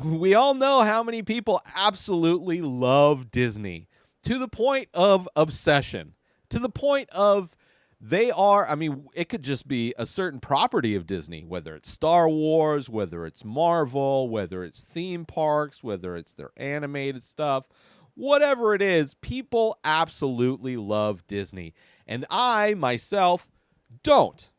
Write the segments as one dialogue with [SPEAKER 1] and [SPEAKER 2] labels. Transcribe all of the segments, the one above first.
[SPEAKER 1] We all know how many people absolutely love Disney to the point of obsession, to the point of it could just be a certain property of Disney, whether it's Star Wars, whether it's Marvel, whether it's theme parks, whether it's their animated stuff, whatever it is, people absolutely love Disney. And I, myself, don't.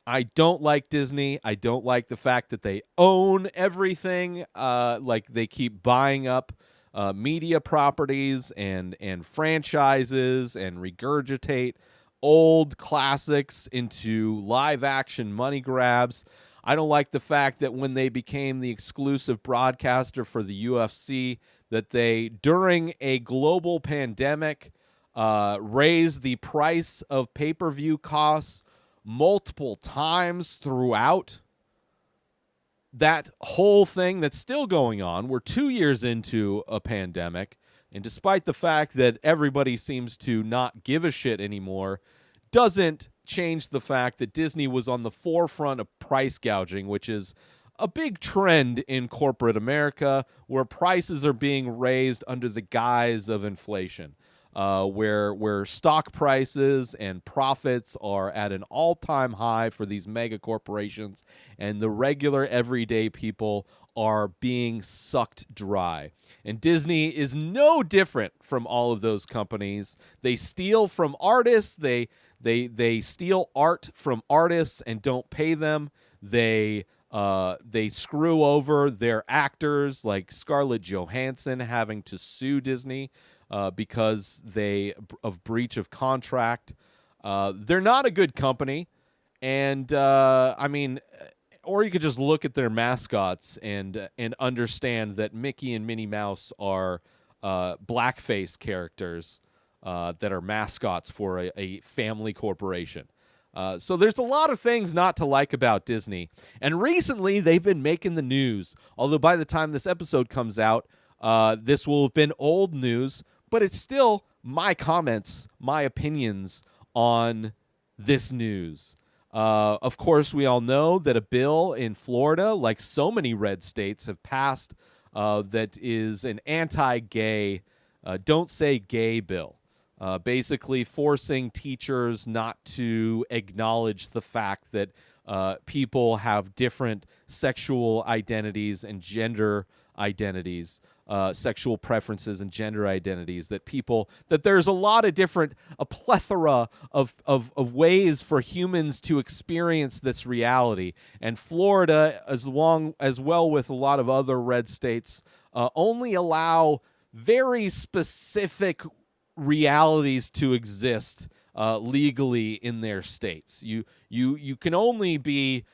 [SPEAKER 1] I don't like Disney. I don't like the fact that they own everything. Like they keep buying up media properties and franchises and regurgitate old classics into live action money grabs. I don't like the fact that when they became the exclusive broadcaster for the UFC, that they, during a global pandemic, raised the price of pay-per-view costs multiple times throughout that whole thing that's still going on. We're 2 years into a pandemic, and despite the fact that everybody seems to not give a shit anymore, doesn't change the fact that Disney was on the forefront of price gouging, which is a big trend in corporate America, where prices are being raised under the guise of inflation. Where stock prices and profits are at an all-time high for these mega corporations, and the regular everyday people are being sucked dry. And Disney is no different from all of those companies. They steal from artists. They steal art from artists and don't pay them. They screw over their actors, like Scarlett Johansson having to sue Disney because of breach of contract. They're not a good company, and or you could just look at their mascots and understand that Mickey and Minnie Mouse are blackface characters that are mascots for a family corporation. So there's a lot of things not to like about Disney, and recently they've been making the news. Although by the time this episode comes out, this will have been old news. But it's still my comments, my opinions on this news. Of course, we all know that a bill in Florida, like so many red states, have passed that is an anti-gay, don't say gay bill. Basically forcing teachers not to acknowledge the fact that people have different sexual identities and gender identities. Sexual preferences and gender identities, that there's a plethora of ways for humans to experience this reality. And Florida, as well with a lot of other red states, only allow very specific realities to exist legally in their states. You can only be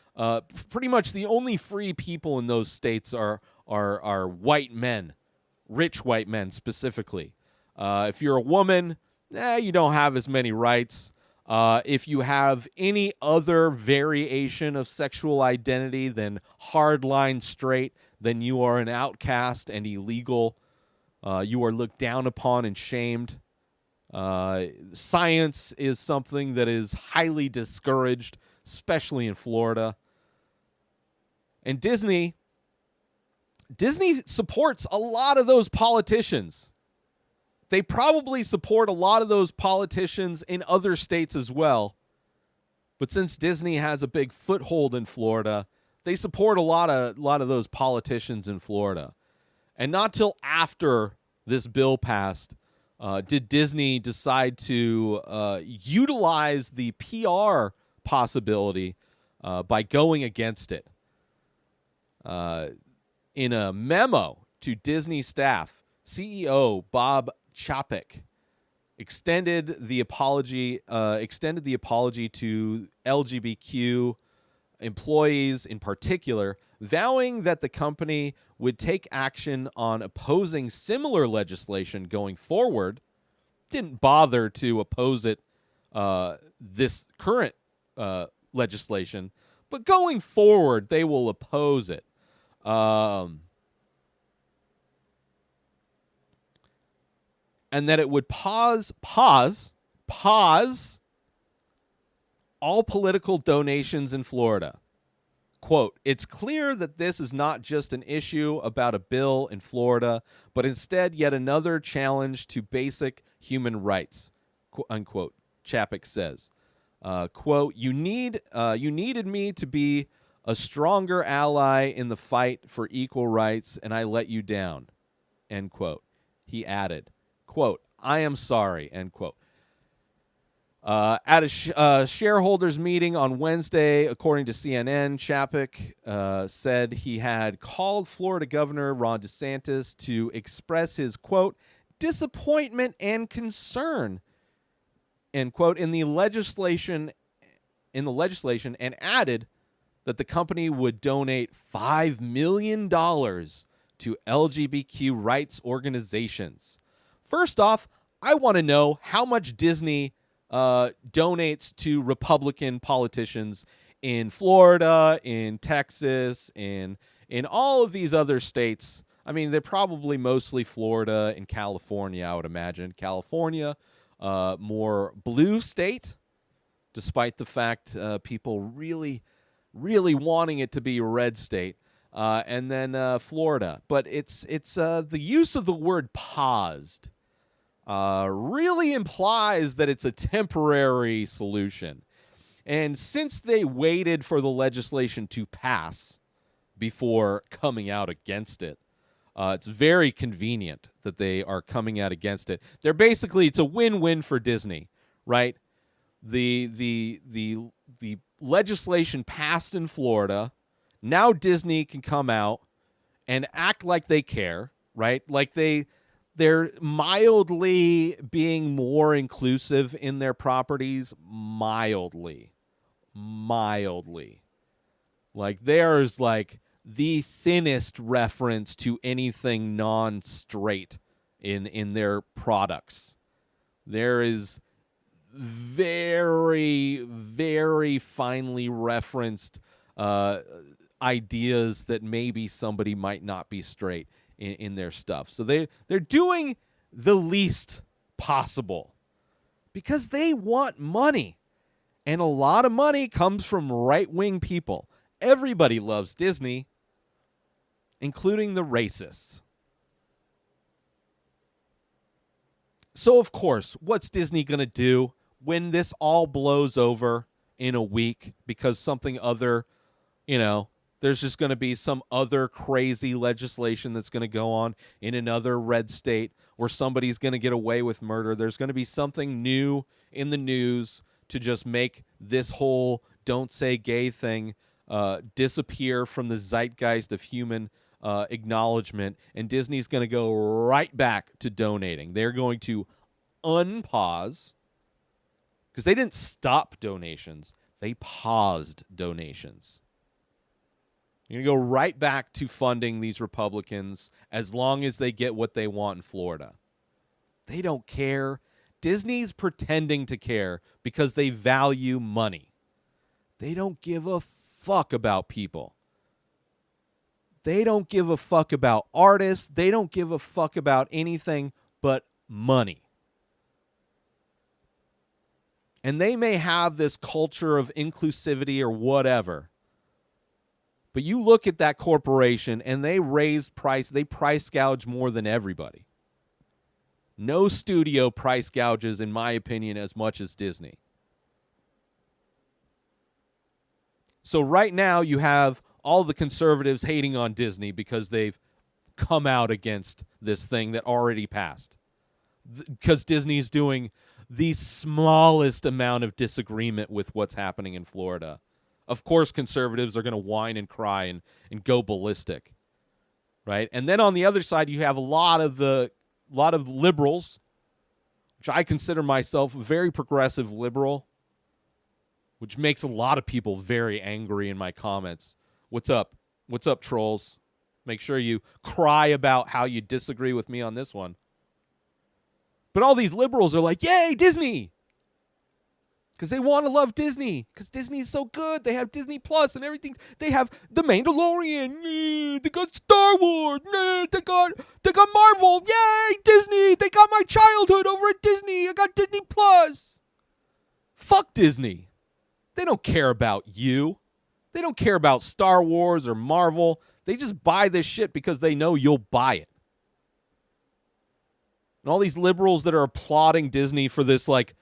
[SPEAKER 1] pretty much the only free people in those states are white men. Rich white men specifically. If you're a woman, you don't have as many rights. If you have any other variation of sexual identity than hardline straight, then you are an outcast and illegal. You are looked down upon and shamed. Science is something that is highly discouraged, especially in Florida. And Disney supports a lot of those politicians. They probably support a lot of those politicians in other states as well. But since Disney has a big foothold in Florida, they support a lot of those politicians in Florida. And not till after this bill passed did Disney decide to utilize the PR possibility by going against it. In a memo to Disney staff, CEO Bob Chapek extended the apology to LGBTQ employees in particular, vowing that the company would take action on opposing similar legislation going forward. Didn't bother to oppose it, this current legislation, but going forward they will oppose it. And that it would pause all political donations in Florida. Quote, "It's clear that this is not just an issue about a bill in Florida, but instead yet another challenge to basic human rights," unquote, Chapek says. Quote, you needed me to be a stronger ally in the fight for equal rights, and I let you down," end quote. He added, quote, "I am sorry," end quote. At a shareholders meeting on Wednesday, according to CNN, Chapek said he had called Florida Governor Ron DeSantis to express his, quote, "disappointment and concern," end quote, in the legislation, and added that the company would donate $5 million to LGBTQ rights organizations. First off, I want to know how much Disney donates to Republican politicians in Florida, in Texas, in all of these other states. I mean, they're probably mostly Florida and California, I would imagine. California, more blue state, despite the fact people really, really wanting it to be a red state. And then Florida. But it's the use of the word paused really implies that it's a temporary solution. And since they waited for the legislation to pass before coming out against it, it's very convenient that they are coming out against it. It's a win-win for Disney, right? The legislation passed in Florida. Now Disney can come out and act like they care, right? Like they're mildly being more inclusive in their properties, mildly. Like there's like the thinnest reference to anything non-straight in their products. There is very, very finely referenced ideas that maybe somebody might not be straight in their stuff. So they're doing the least possible because they want money. And a lot of money comes from right-wing people. Everybody loves Disney, including the racists. So, of course, what's Disney going to do when this all blows over in a week because something other, there's just going to be some other crazy legislation that's going to go on in another red state where somebody's going to get away with murder. There's going to be something new in the news to just make this whole don't say gay thing disappear from the zeitgeist of human acknowledgement, and Disney's going to go right back to donating. They're going to unpause, because they didn't stop donations. They paused donations. You're going to go right back to funding these Republicans as long as they get what they want in Florida. They don't care. Disney's pretending to care because they value money. They don't give a fuck about people. They don't give a fuck about artists. They don't give a fuck about anything but money. And they may have this culture of inclusivity or whatever, but you look at that corporation and they price gouge more than everybody. No studio price gouges, in my opinion, as much as Disney. So right now you have all the conservatives hating on Disney because they've come out against this thing that already passed. Because Disney's doing the smallest amount of disagreement with what's happening in Florida. Of course, conservatives are going to whine and cry and go ballistic, right? And then on the other side, you have a lot of liberals, which I consider myself a very progressive liberal, which makes a lot of people very angry in my comments. What's up? What's up, trolls? Make sure you cry about how you disagree with me on this one. But all these liberals are like, yay, Disney! Because they want to love Disney. Because Disney's so good. They have Disney Plus and everything. They have The Mandalorian. They got Star Wars. They got Marvel. Yay, Disney. They got my childhood over at Disney. I got Disney Plus. Fuck Disney. They don't care about you. They don't care about Star Wars or Marvel. They just buy this shit because they know you'll buy it. And all these liberals that are applauding Disney for this, like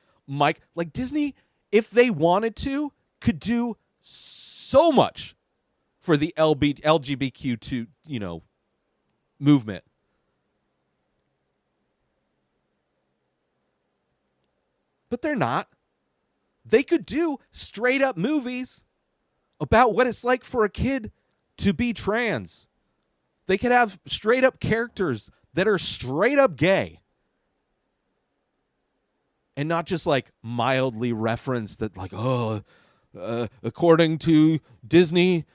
[SPEAKER 1] Disney, if they wanted to, could do so much for the LGBTQ2, movement. But they're not. They could do straight up movies about what it's like for a kid to be trans. They could have straight up characters that are straight up gay. And not just like mildly referenced that like, according to Disney,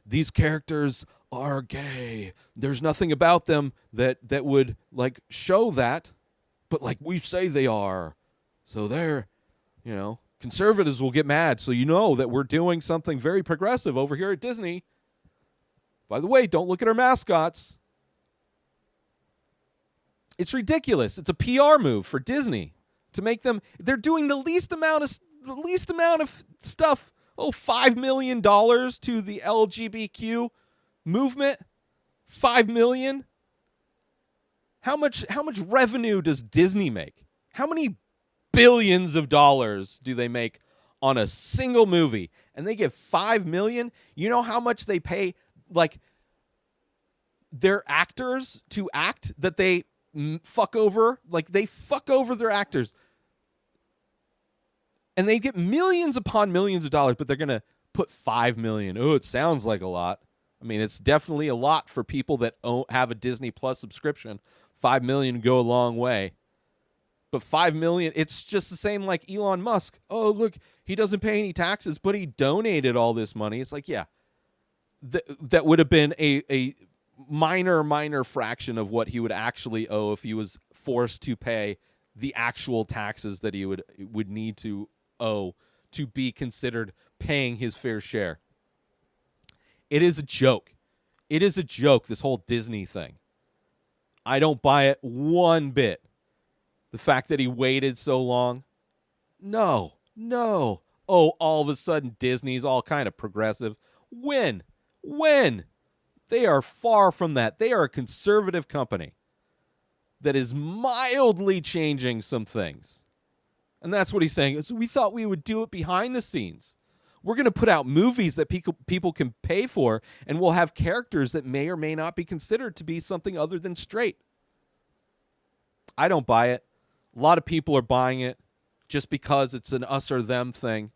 [SPEAKER 1] these characters are gay. There's nothing about them that would like show that, but like we say they are. So they're, conservatives will get mad. So that we're doing something very progressive over here at Disney. By the way, don't look at our mascots. It's ridiculous. It's a PR move for Disney to make them. They're doing the least amount of stuff. $5 million to the LGBTQ movement. $5 million. How much revenue does Disney make? How many billions of dollars do they make on a single movie? And they give $5 million. You know how much they pay like their actors to act that they fuck over? Like they fuck over their actors. And they get millions upon millions of dollars, but they're going to put $5 million. Oh, it sounds like a lot. I mean, it's definitely a lot for people that have a Disney Plus subscription. $5 million would go a long way. But $5 million, it's just the same like Elon Musk. Oh, look, he doesn't pay any taxes, but he donated all this money. It's like, yeah, that would have been a minor fraction of what he would actually owe if he was forced to pay the actual taxes that he would need to owe to be considered paying his fair share. It is a joke. It is a joke, this whole Disney thing. I don't buy it one bit. The fact that he waited so long. No. Oh, all of a sudden Disney's all kind of progressive. When? They are far from that. They are a conservative company that is mildly changing some things. And that's what he's saying. So we thought we would do it behind the scenes. We're going to put out movies that people can pay for, and we'll have characters that may or may not be considered to be something other than straight. I don't buy it. A lot of people are buying it just because it's an us or them thing.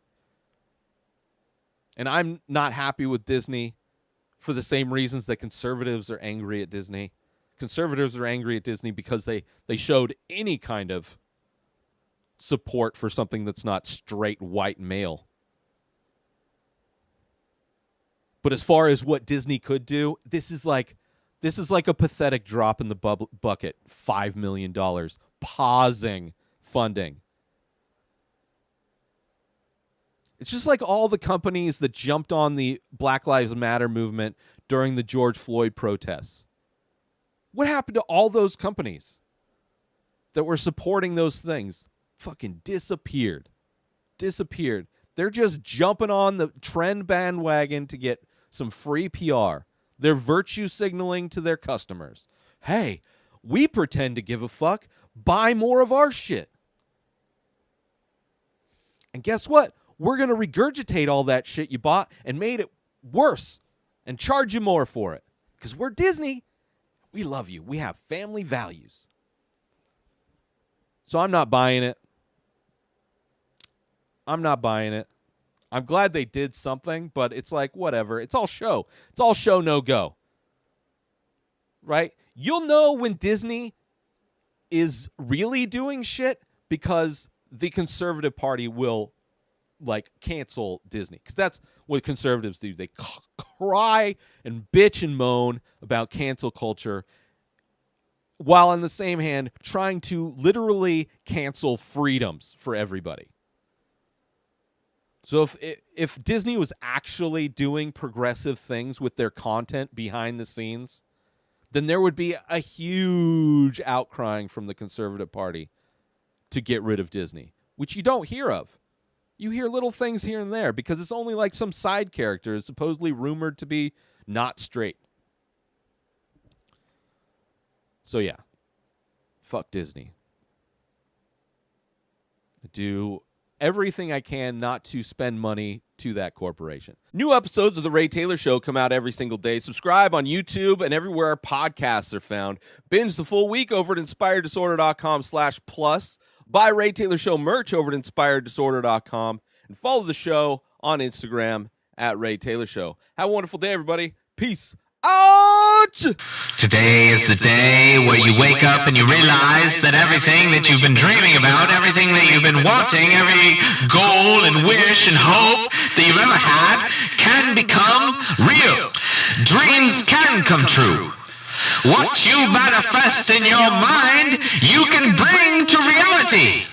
[SPEAKER 1] And I'm not happy with Disney for the same reasons that conservatives are angry at Disney. Conservatives are angry at Disney because they showed any kind of support for something that's not straight white male. But as far as what Disney could do, this is like a pathetic drop in the bucket. $5 million. Pausing funding. It's just like all the companies that jumped on the Black Lives Matter movement during the George Floyd protests. What happened to all those companies that were supporting those things? Fucking disappeared. They're just jumping on the trend bandwagon to get some free PR. They're virtue signaling to their customers. Hey, we pretend to give a fuck. Buy more of our shit. And guess what? We're going to regurgitate all that shit you bought and made it worse and charge you more for it. Because we're Disney. We love you. We have family values. So I'm not buying it. I'm glad they did something, but it's like, whatever. It's all show. It's all show, no go. Right? You'll know when Disney is really doing shit because the conservative party will cancel Disney, because that's what conservatives do. They cry and bitch and moan about cancel culture, while on the same hand trying to literally cancel freedoms for everybody. So if Disney was actually doing progressive things with their content behind the scenes, then there would be a huge outcrying from the conservative party to get rid of Disney, which you don't hear of. You hear little things here and there because it's only like some side character is supposedly rumored to be not straight. So yeah, fuck Disney. Do everything I can not to spend money to that corporation. New episodes of The Ray Taylor Show come out every single day. Subscribe on YouTube and everywhere our podcasts are found. Binge the full week over at inspireddisorder.com/plus. Buy Ray Taylor Show merch over at inspireddisorder.com. And follow the show on Instagram at Ray Taylor Show. Have a wonderful day, everybody. Peace out!
[SPEAKER 2] Today is the day where you wake up and you realize that everything that you've been dreaming about, everything that you've been wanting, every goal and wish and hope that you've ever had can become real. Dreams can come true. What you manifest in your mind, you can bring to reality.